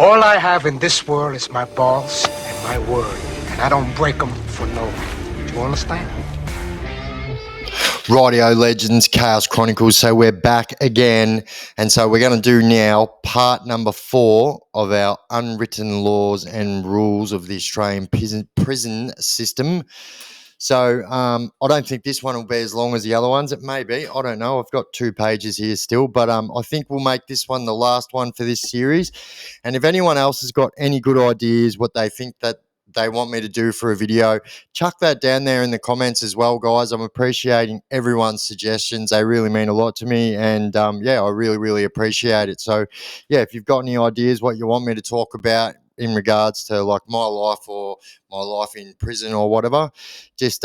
All I have in this world is my balls and my word, and I don't break them for no one. Do you understand? Rightio, legends, Chaos Chronicles. So we're back again, and so we're going to do now part number 4 of our unwritten laws and rules of the Australian prison system. So I don't think this one will be as long as the other ones. It may be. I don't know. I've got 2 pages here still, but I think we'll make this one the last one for this series. And if anyone else has got any good ideas, what they think that they want me to do for a video, chuck that down there in the comments as well, guys. I'm appreciating everyone's suggestions. They really mean a lot to me, and I really appreciate it. So if you've got any ideas what you want me to talk about in regards to like my life or my life in prison or whatever, just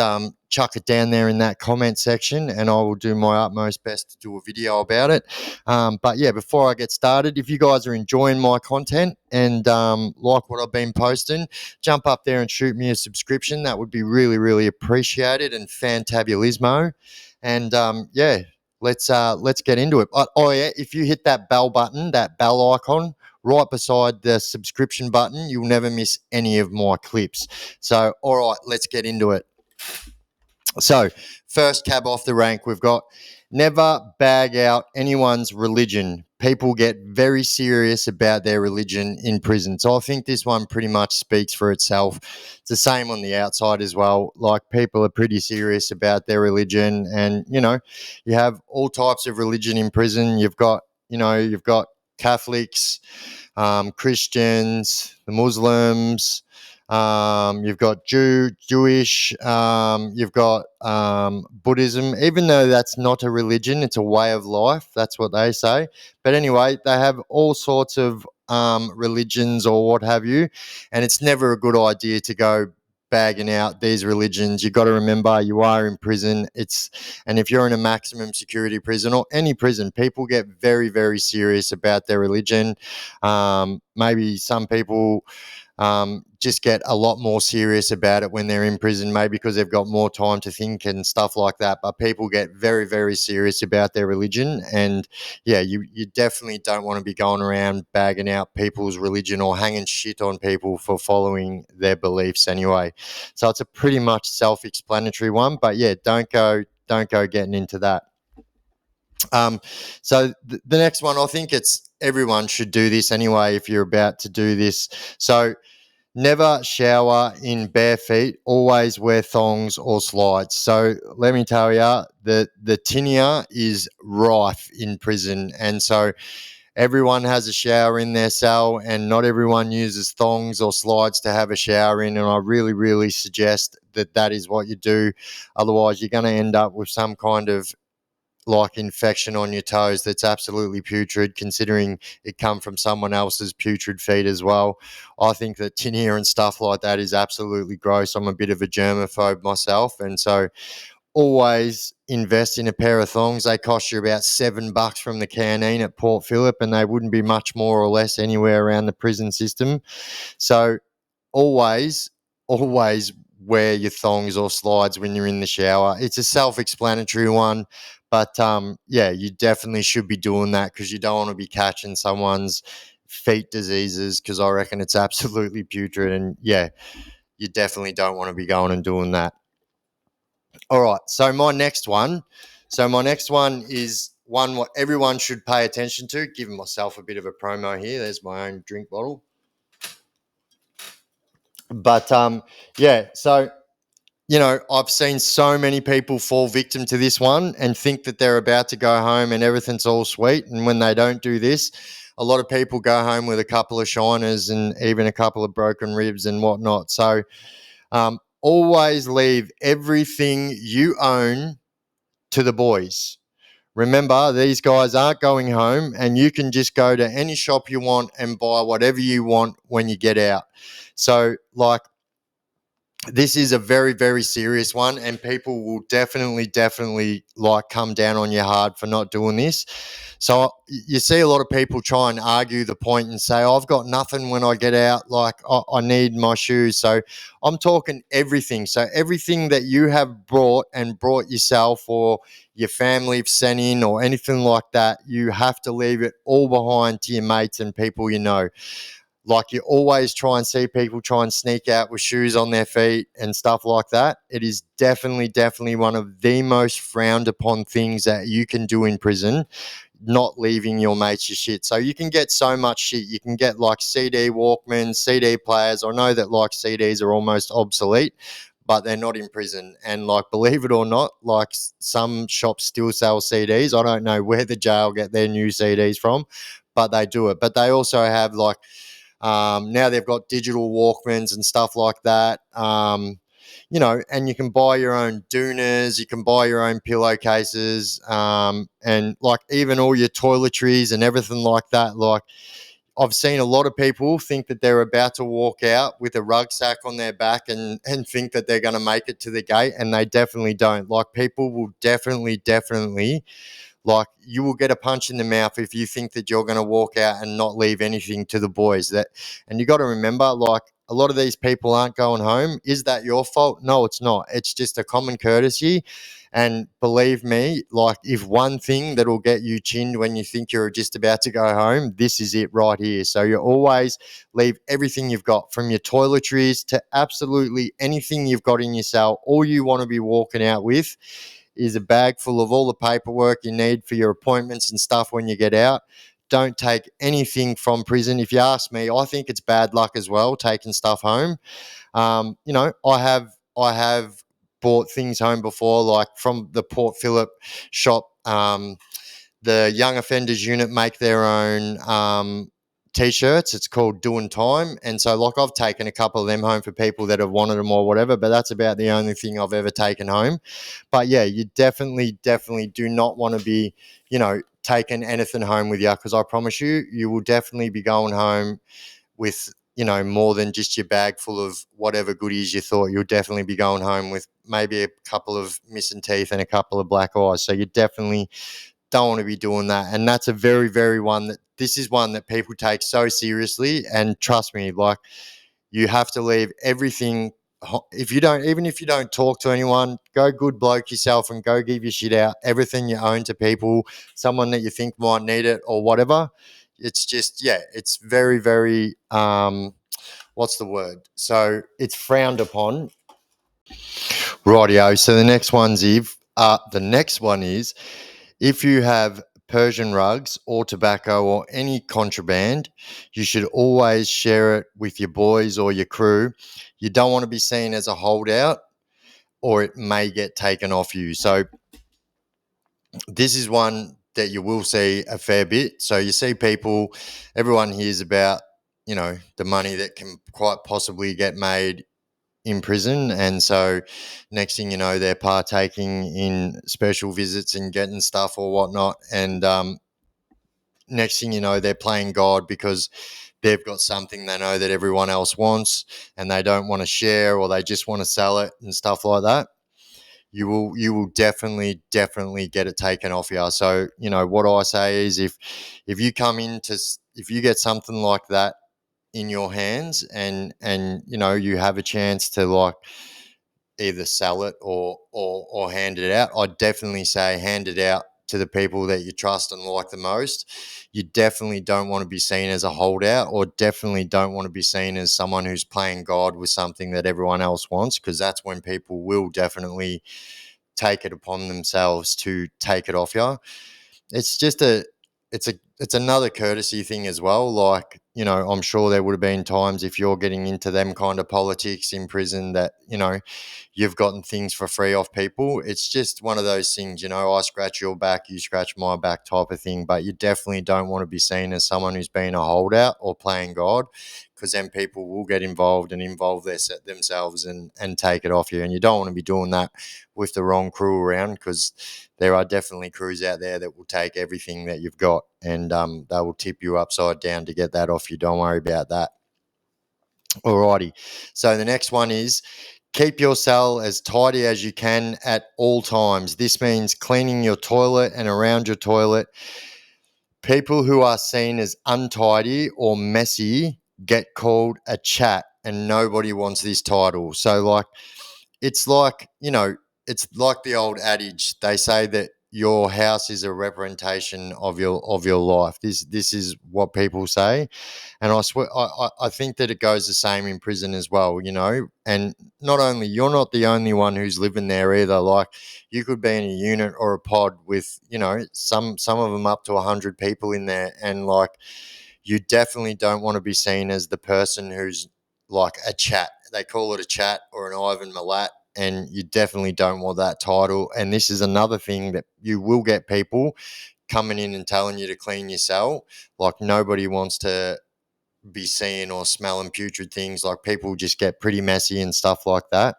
chuck it down there in that comment section, and I will do my utmost best to do a video about it. But before I get started, if you guys are enjoying my content and like what I've been posting, jump up there and shoot me a subscription. That would be really appreciated and fantabulismo. And let's get into it. If you hit that bell button, that bell icon right beside the subscription button, you'll never miss any of my clips. So, all right, let's get into it. So, first cab off the rank, we've got never bag out anyone's religion. People get very serious about their religion in prison. So I think this one pretty much speaks for itself. It's the same on the outside as well. Like, people are pretty serious about their religion, and you have all types of religion in prison. You've got Catholics, Christians, the Muslims. You've got Jewish, you've got Buddhism, even though that's not a religion, it's a way of life. That's what they say. But anyway, they have all sorts of religions or what have you, and it's never a good idea to go bagging out these religions. You've got to remember, you are in prison. And if you're in a maximum security prison or any prison, people get very serious about their religion. Maybe some people just get a lot more serious about it when they're in prison, maybe because they've got more time to think and stuff like that. But people get very serious about their religion, and you definitely don't want to be going around bagging out people's religion or hanging shit on people for following their beliefs anyway. So it's a pretty much self-explanatory one, but don't go getting into that. So the next one, I think everyone should do this anyway if you're about to do this. So never shower in bare feet, always wear thongs or slides. So let me tell you, the tinea is rife in prison, and so everyone has a shower in their cell, and not everyone uses thongs or slides to have a shower in, and I really suggest that is what you do. Otherwise, you're going to end up with some kind of like infection on your toes that's absolutely putrid, considering it come from someone else's putrid feet as well. I think that tinea and stuff like that is absolutely gross. I'm a bit of a germaphobe myself, and so always invest in a pair of thongs. They cost you about $7 from the canteen at Port Phillip, and they wouldn't be much more or less anywhere around the prison system. So always wear your thongs or slides when you're in the shower. It's a self-explanatory one, but you definitely should be doing that, because you don't want to be catching someone's feet diseases, because I reckon it's absolutely putrid, and you definitely don't want to be going and doing that. All right, so my next one is one what everyone should pay attention to. Giving myself a bit of a promo here. There's my own drink bottle. But so I've seen so many people fall victim to this one and think that they're about to go home and everything's all sweet. And when they don't do this, a lot of people go home with a couple of shiners and even a couple of broken ribs and whatnot. So always leave everything you own to the boys. Remember, these guys aren't going home, and you can just go to any shop you want and buy whatever you want when you get out. So, this is a very serious one, and people will definitely come down on you hard for not doing this. So you see a lot of people try and argue the point and say, I've got nothing when I get out, I need my shoes. So I'm talking everything. So everything that you have brought yourself, or your family have sent in, or anything like that, you have to leave it all behind to your mates and people you know. Like, you always try and see people try and sneak out with shoes on their feet and stuff like that. It is definitely one of the most frowned upon things that you can do in prison, not leaving your mates your shit. So you can get so much shit. You can get like CD Walkmans, CD players. I know that like CDs are almost obsolete, but they're not in prison. And like, believe it or not, like some shops still sell CDs. I don't know where the jail get their new CDs from, but they do it. But they also have like, now they've got digital Walkmans and stuff like that. And you can buy your own doonas, you can buy your own pillowcases, and like even all your toiletries and everything like that. Like, I've seen a lot of people think that they're about to walk out with a rucksack on their back and think that they're going to make it to the gate, and they definitely don't. Like, people will definitely, like, you will get a punch in the mouth if you think that you're going to walk out and not leave anything to the boys. And you got to remember, like, a lot of these people aren't going home. Is that your fault? No, it's not. It's just a common courtesy. And believe me, like, if one thing that'll get you chinned when you think you're just about to go home, this is it right here. So you always leave everything you've got, from your toiletries to absolutely anything you've got in your cell. All you want to be walking out with is a bag full of all the paperwork you need for your appointments and stuff when you get out. Don't take anything from prison. If you ask me, I think it's bad luck as well, taking stuff home. I have bought things home before, like from the Port Phillip shop. The young offenders unit make their own t-shirts. It's called Doing Time, and so like I've taken a couple of them home for people that have wanted them or whatever. But that's about the only thing I've ever taken home. But yeah, you definitely do not want to be, taking anything home with you, because I promise you, you will definitely be going home with, more than just your bag full of whatever goodies you thought. You'll definitely be going home with maybe a couple of missing teeth and a couple of black eyes. So you definitely don't want to be doing that. And that's a very, very this is one that people take so seriously. And trust me, like, you have to leave everything. Even if you don't talk to anyone, go good bloke yourself and go give your shit out, everything you own, to people, someone that you think might need it or whatever. It's just, yeah, it's very, very, what's the word? So it's frowned upon. Rightio. So the next one is, if you have Persian rugs or tobacco or any contraband, you should always share it with your boys or your crew. You don't want to be seen as a holdout, or it may get taken off you. So this is one that you will see a fair bit. So you see people, everyone hears about, the money that can quite possibly get made in prison. And so next thing you know, they're partaking in special visits and getting stuff or whatnot. And next thing you know, they're playing God because they've got something they know that everyone else wants and they don't want to share, or they just want to sell it and stuff like that. You will definitely get it taken off you. So, what I say is, if you get something like that in your hands, and you have a chance to, like, either sell it or hand it out, I'd definitely say hand it out to the people that you trust and like the most. You definitely don't want to be seen as a holdout, or definitely don't want to be seen as someone who's playing God with something that everyone else wants, because that's when people will definitely take it upon themselves to take it off you. It's just it's another courtesy thing as well. Like, I'm sure there would have been times, if you're getting into them kind of politics in prison, that, you've gotten things for free off people. It's just one of those things, I scratch your back, you scratch my back type of thing. But you definitely don't want to be seen as someone who's been a holdout or playing God, because then people will get involved and involve themselves and take it off you. And you don't want to be doing that with the wrong crew around, because there are definitely crews out there that will take everything that you've got, and they will tip you upside down to get that off you. Don't worry about that. Alrighty. So the next one is, keep your cell as tidy as you can at all times. This means cleaning your toilet and around your toilet. People who are seen as untidy or messy get called a chat, and nobody wants this title. So, like, it's like, it's like the old adage. They say that your house is a representation of your life. This is what people say, and I swear I think that it goes the same in prison as well. And not only you're not the only one who's living there either. Like you could be in a unit or a pod with some of them up to 100 people in there, and like you definitely don't want to be seen as the person who's like a chat. They call it a chat or an Ivan Milat, and you definitely don't want that title. And this is another thing that you will get people coming in and telling you to clean your cell. Like nobody wants to be seeing or smelling putrid things. Like people just get pretty messy and stuff like that.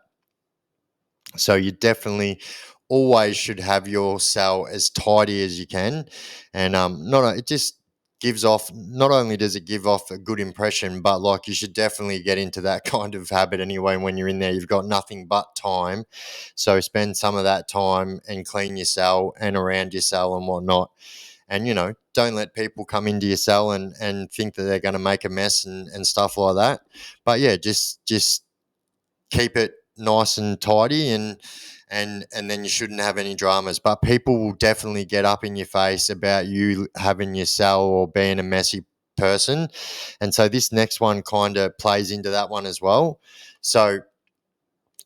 So you definitely always should have your cell as tidy as you can, and not it just gives off. Not only does it give off a good impression, but like you should definitely get into that kind of habit anyway. When you're in there, you've got nothing but time, so spend some of that time and clean your cell and around your cell and whatnot. And don't let people come into your cell and think that they're going to make a mess and stuff like that. But yeah, just keep it nice and tidy, and then you shouldn't have any dramas. But people will definitely get up in your face about you having your cell or being a messy person. And so this next one kind of plays into that one as well. So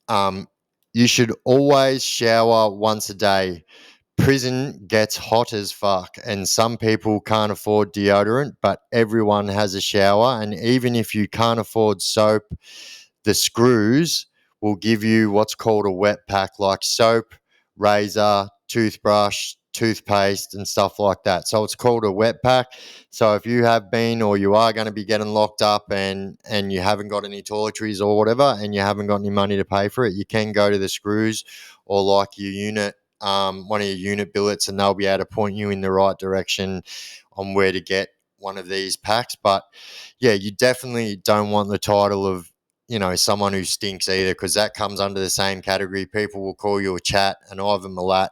you should always shower once a day. Prison gets hot as fuck, and some people can't afford deodorant, but everyone has a shower. And even if you can't afford soap, the screws will give you what's called a wet pack, like soap, razor, toothbrush, toothpaste, and stuff like that. So it's called a wet pack. So if you have been or you are going to be getting locked up and you haven't got any toiletries or whatever, and you haven't got any money to pay for it, you can go to the screws or like your unit, one of your unit billets, and they'll be able to point you in the right direction on where to get one of these packs. But yeah, you definitely don't want the title of someone who stinks either, because that comes under the same category. People will call you a chat, an Ivan Milat,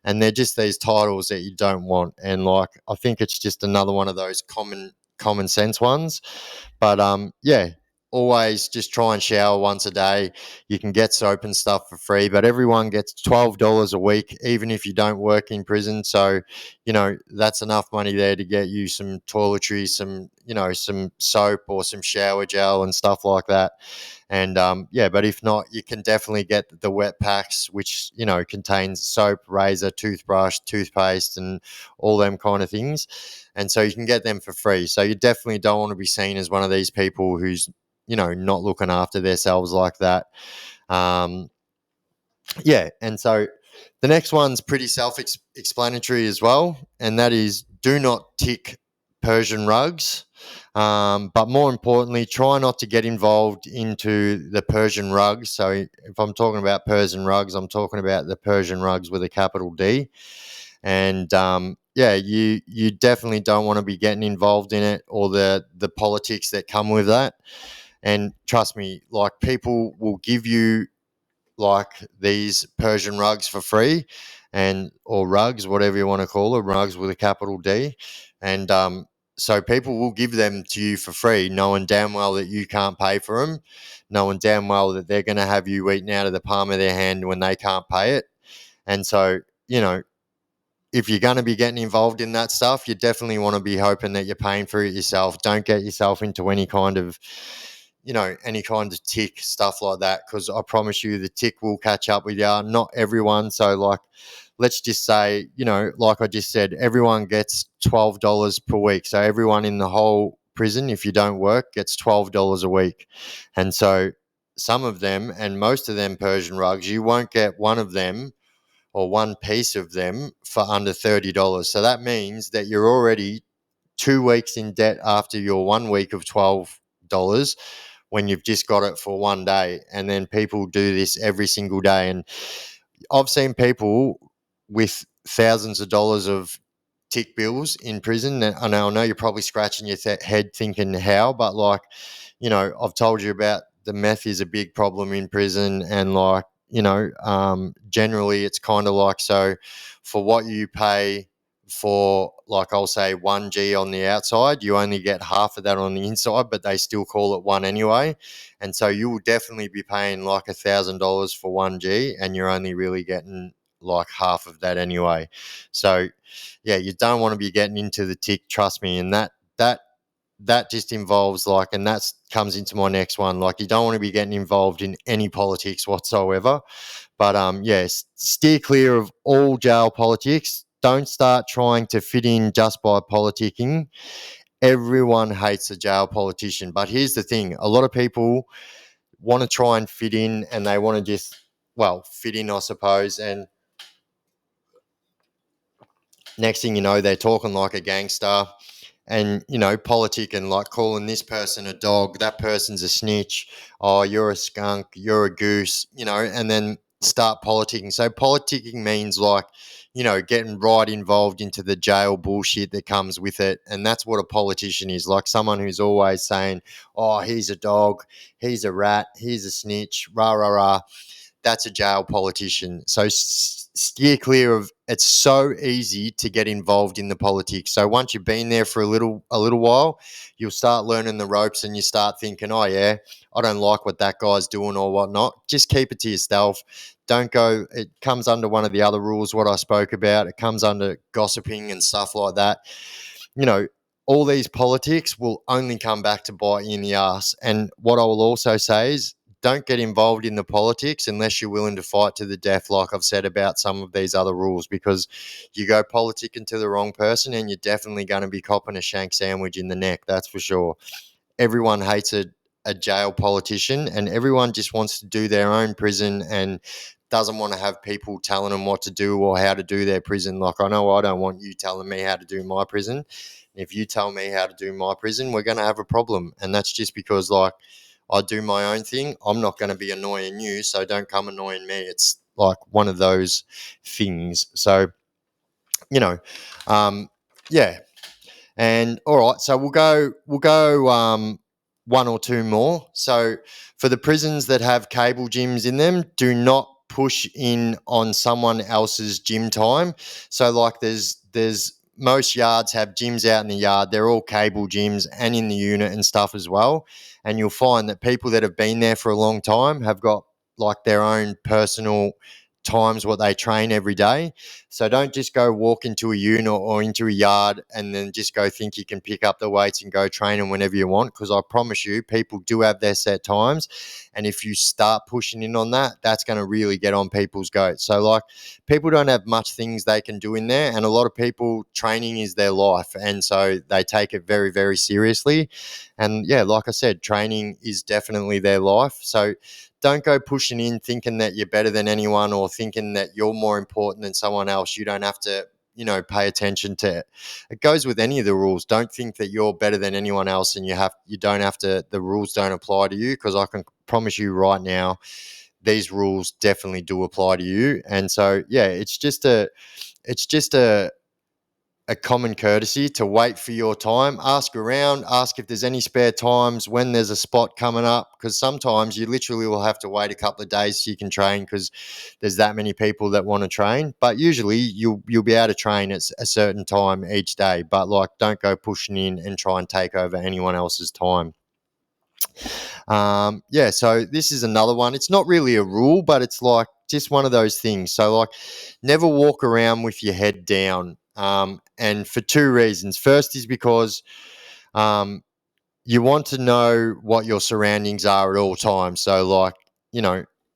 and they're just these titles that you don't want. And like, I think it's just another one of those common sense ones. But yeah, always just try and shower once a day. You can get soap and stuff for free, but everyone gets $12 a week, even if you don't work in prison. So, that's enough money there to get you some toiletries, some soap or some shower gel and stuff like that. And yeah, but if not, you can definitely get the wet packs, which contains soap, razor, toothbrush, toothpaste, and all them kind of things. And so you can get them for free. So you definitely don't want to be seen as one of these people who's not looking after themselves like that. Um, yeah, and so the next one's pretty self-explanatory as well, and that is do not tick Persian rugs. But more importantly, try not to get involved into the Persian rugs. So if I'm talking about Persian rugs, I'm talking about the Persian rugs with a capital D. And yeah, you definitely don't want to be getting involved in it, or the politics that come with that. And trust me, like people will give you like these Persian rugs for free, and or rugs, whatever you want to call them, rugs with a capital D. And so people will give them to you for free, knowing damn well that you can't pay for them, knowing damn well that they're going to have you eaten out of the palm of their hand when they can't pay it. And so, if you're going to be getting involved in that stuff, you definitely want to be hoping that you're paying for it yourself. Don't get yourself into any kind of, tick, stuff like that, because I promise you the tick will catch up with you. Not everyone. So, like, let's just say, like I just said, everyone gets $12 per week. So, everyone in the whole prison, if you don't work, gets $12 a week. And so, some of them and most of them Persian rugs, you won't get one of them or one piece of them for under $30. So that means that you're already 2 weeks in debt after your 1 week of $12 when you've just got it for one day. And then people do this every single day. And I've seen people with thousands of dollars of tick bills in prison. And I know you're probably scratching your head thinking how, but like, I've told you about the meth is a big problem in prison, and like, generally it's kind of like, so for what you pay for, like, I'll say 1G on the outside, you only get half of that on the inside, but they still call it one anyway. And so you will definitely be paying like $1,000 for 1G, and you're only really getting like half of that anyway. So yeah, you don't want to be getting into the tick, trust me. And that just involves like, and that comes into my next one. Like, you don't want to be getting involved in any politics whatsoever. But yes, steer clear of all jail politics. Don't start trying to fit in just by politicking. Everyone hates a jail politician. But here's the thing: a lot of people want to try and fit in, and they want to just, well, fit in, I suppose. And next thing you know, they're talking like a gangster, and politicking, like calling this person a dog, that person's a snitch, oh, you're a skunk, you're a goose, and then start politicking. So politicking means like, getting right involved into the jail bullshit that comes with it. And that's what a politician is, like someone who's always saying, oh, he's a dog, he's a rat, he's a snitch, rah rah rah. That's a jail politician. So steer clear of. It's so easy to get involved in the politics. So once you've been there for a little while, you'll start learning the ropes, and you start thinking, oh yeah, I don't like what that guy's doing or whatnot. Just keep it to yourself. Don't go. It comes under one of the other rules what I spoke about. It comes under gossiping and stuff like that. You know, all these politics will only come back to bite you in the ass. And what I will also say is, don't get involved in the politics unless you're willing to fight to the death, like I've said about some of these other rules, because you go politicking to the wrong person and you're definitely going to be copping a shank sandwich in the neck, that's for sure. Everyone hates a jail politician, and everyone just wants to do their own prison and doesn't want to have people telling them what to do or how to do their prison. Like, I know I don't want you telling me how to do my prison. If you tell me how to do my prison, we're going to have a problem. And that's just because, like, I do my own thing. I'm not going to be annoying you, so don't come annoying me. It's like one of those things. So, you know, yeah. And all right, so we'll go one or two more. So for the prisons that have cable gyms in them, do not push in on someone else's gym time. So like there's most yards have gyms out in the yard. They're all cable gyms and in the unit and stuff as well. And you'll find that people that have been there for a long time have got like their own personal times what they train every day. So don't just go walk into a unit or into a yard and then just go think you can pick up the weights and go train them whenever you want, because I promise you, people do have their set times. And if you start pushing in on that, that's going to really get on people's goat. So like, people don't have much things they can do in there. And a lot of people, training is their life. And so they take it very, very seriously. And yeah, like I said, training is definitely their life. So don't go pushing in thinking that you're better than anyone or thinking that you're more important than someone else. You don't have to, pay attention to it. It goes with any of the rules. Don't think that you're better than anyone else and you don't have to, the rules don't apply to you, because I can promise you right now, these rules definitely do apply to you. And so, yeah, it's just a common courtesy to wait for your time. Ask around, ask if there's any spare times when there's a spot coming up, because sometimes you literally will have to wait a couple of days so you can train, because there's that many people that want to train. But usually you'll be able to train at a certain time each day. But like, don't go pushing in and try and take over anyone else's time. Yeah, so this is another one. It's not really a rule, but it's like just one of those things. So like, never walk around with your head down. And for two reasons. First is because you want to know what your surroundings are at all times. So like,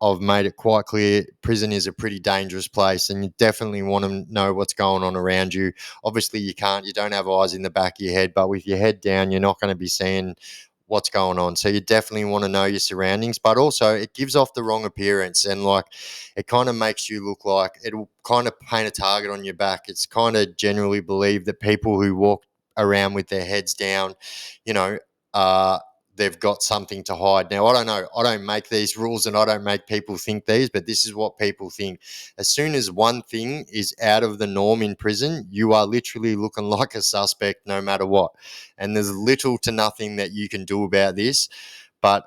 I've made it quite clear, prison is a pretty dangerous place, and you definitely want to know what's going on around you. Obviously, you don't have eyes in the back of your head, but with your head down, you're not going to be seeing what's going on. So you definitely want to know your surroundings, but also it gives off the wrong appearance, and like, it kind of makes you look like, it'll kind of paint a target on your back. It's kind of generally believed that people who walk around with their heads down, you know, they've got something to hide. Now, I don't know. I don't make these rules and I don't make people think these, but this is what people think. As soon as one thing is out of the norm in prison, you are literally looking like a suspect no matter what. And there's little to nothing that you can do about this, but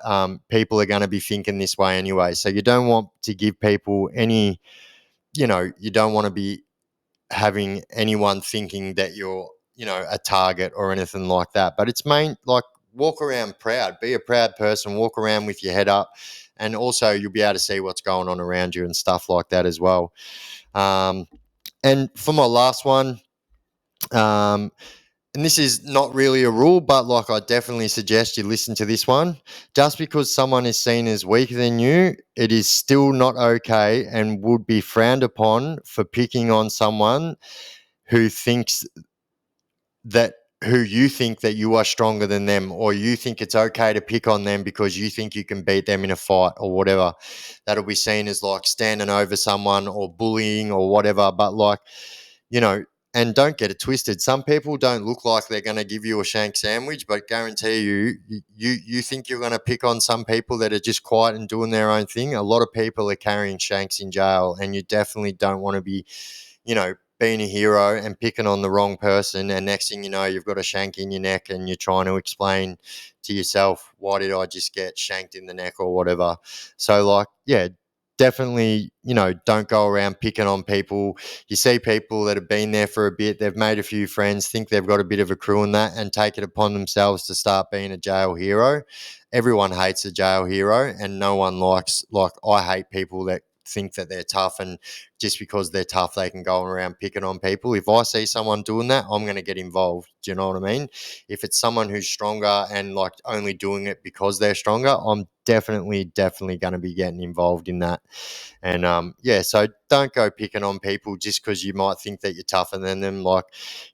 people are going to be thinking this way anyway. So you don't want to give people any, you don't want to be having anyone thinking that you're, a target or anything like that. But it's like, walk around proud, be a proud person, walk around with your head up, And also you'll be able to see what's going on around you and stuff like that as well. And for my last one, and this is not really a rule, but like I definitely suggest you listen to this one. Just because someone is seen as weaker than you, it is still not okay and would be frowned upon for picking on someone who thinks that who you think that you are stronger than them, or you think it's okay to pick on them because you think you can beat them in a fight or whatever. That'll be seen as like standing over someone or bullying or whatever. But like, you know, and don't get it twisted. Some people don't look like they're going to give you a shank sandwich, but guarantee you think you're going to pick on some people that are just quiet and doing their own thing. A lot of people are carrying shanks in jail, and you definitely don't want to be, being a hero and picking on the wrong person. And next thing you know, you've got a shank in your neck and you're trying to explain to yourself, why did I just get shanked in the neck or whatever? So like, yeah, definitely, don't go around picking on people. You see people that have been there for a bit, they've made a few friends, think they've got a bit of a crew in that, and take it upon themselves to start being a jail hero. Everyone hates a jail hero, and no one likes, like, I hate people that think that they're tough, and just because they're tough they can go around picking on people. If I see someone doing that, I'm going to get involved. Do you know what I mean? If it's someone who's stronger and like only doing it because they're stronger, I'm definitely going to be getting involved in that. And so don't go picking on people just because you might think that you're tougher than them. Like,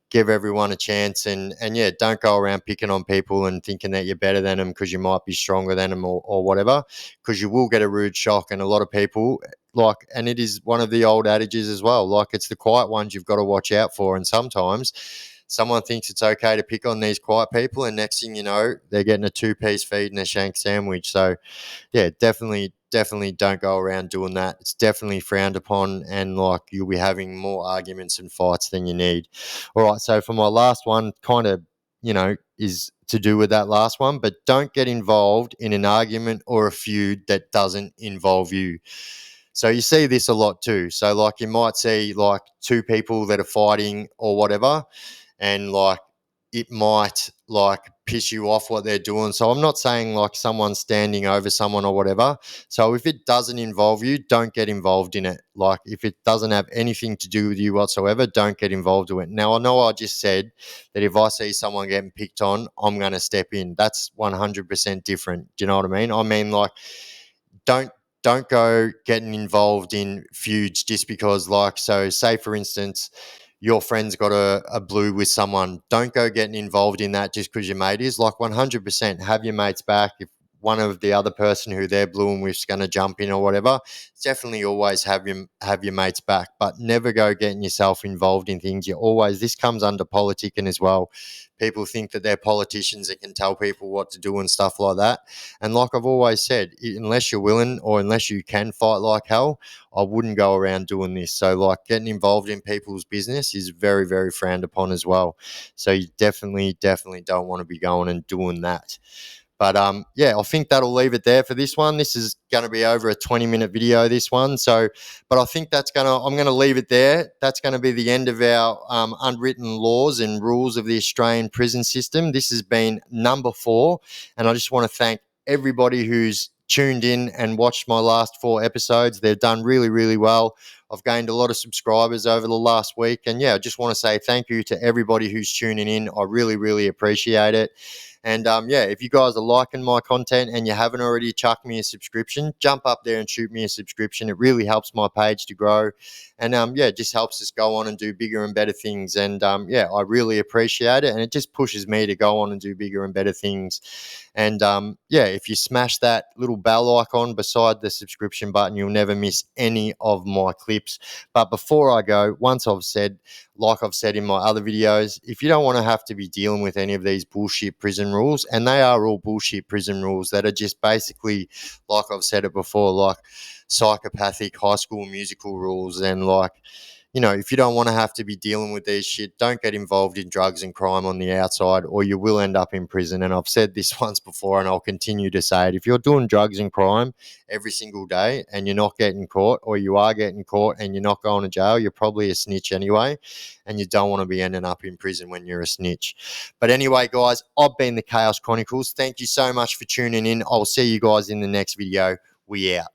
give everyone a chance, and yeah, don't go around picking on people and thinking that you're better than them because you might be stronger than them or whatever, because you will get a rude shock. And a lot of people, like, and it is one of the old adages as well, like, it's the quiet ones you've got to watch out for. And sometimes someone thinks it's okay to pick on these quiet people, and next thing you know, they're getting a 2-piece feed and a shank sandwich. So yeah, definitely don't go around doing that. It's definitely frowned upon, and like, you'll be having more arguments and fights than you need. All right, so for my last one, kind of, is to do with that last one, but don't get involved in an argument or a feud that doesn't involve you. So you see this a lot too. So like, you might see like two people that are fighting or whatever, and like, it might like piss you off what they're doing. So I'm not saying like someone's standing over someone or whatever. So if it doesn't involve you, don't get involved in it. Like, if it doesn't have anything to do with you whatsoever, don't get involved with it. Now, I know I just said that if I see someone getting picked on, I'm going to step in. That's 100% different. Do you know what I mean? I mean, like, don't go getting involved in feuds just because, like, so say for instance, your friend's got a blue with someone. Don't go getting involved in that just because your mate is. Like, 100% have your mates back. If one of the other person who they're blueing with is going to jump in or whatever, definitely always have your mates back, but never go getting yourself involved in things. You always, this comes under politicking as well. People think that they're politicians that can tell people what to do and stuff like that. And like I've always said, unless you're willing or unless you can fight like hell, I wouldn't go around doing this. So like, getting involved in people's business is very, very frowned upon as well. So you definitely don't want to be going and doing that. But yeah, I think that'll leave it there for this one. This is going to be over a 20-minute video, this one. So, but I think I'm going to leave it there. That's going to be the end of our unwritten laws and rules of the Australian prison system. This has been number 4. And I just want to thank everybody who's tuned in and watched my last 4 episodes. They've done really, really well. I've gained a lot of subscribers over the last week. And yeah, I just want to say thank you to everybody who's tuning in. I really, really appreciate it. And yeah, if you guys are liking my content and you haven't already chucked me a subscription, jump up there and shoot me a subscription. It really helps my page to grow. And yeah, it just helps us go on and do bigger and better things. And yeah, I really appreciate it. And it just pushes me to go on and do bigger and better things. And yeah, if you smash that little bell icon beside the subscription button, you'll never miss any of my clips. But before I go, like I've said in my other videos, if you don't want to have to be dealing with any of these bullshit prison rules, and they are all bullshit prison rules that are just basically, like I've said it before, like psychopathic High School Musical rules, and like, if you don't want to have to be dealing with these shit, don't get involved in drugs and crime on the outside, or you will end up in prison. And I've said this once before, and I'll continue to say it. If you're doing drugs and crime every single day and you're not getting caught, or you are getting caught and you're not going to jail, you're probably a snitch anyway, and you don't want to be ending up in prison when you're a snitch. But anyway, guys, I've been the Chaos Chronicles. Thank you so much for tuning in. I'll see you guys in the next video. We out.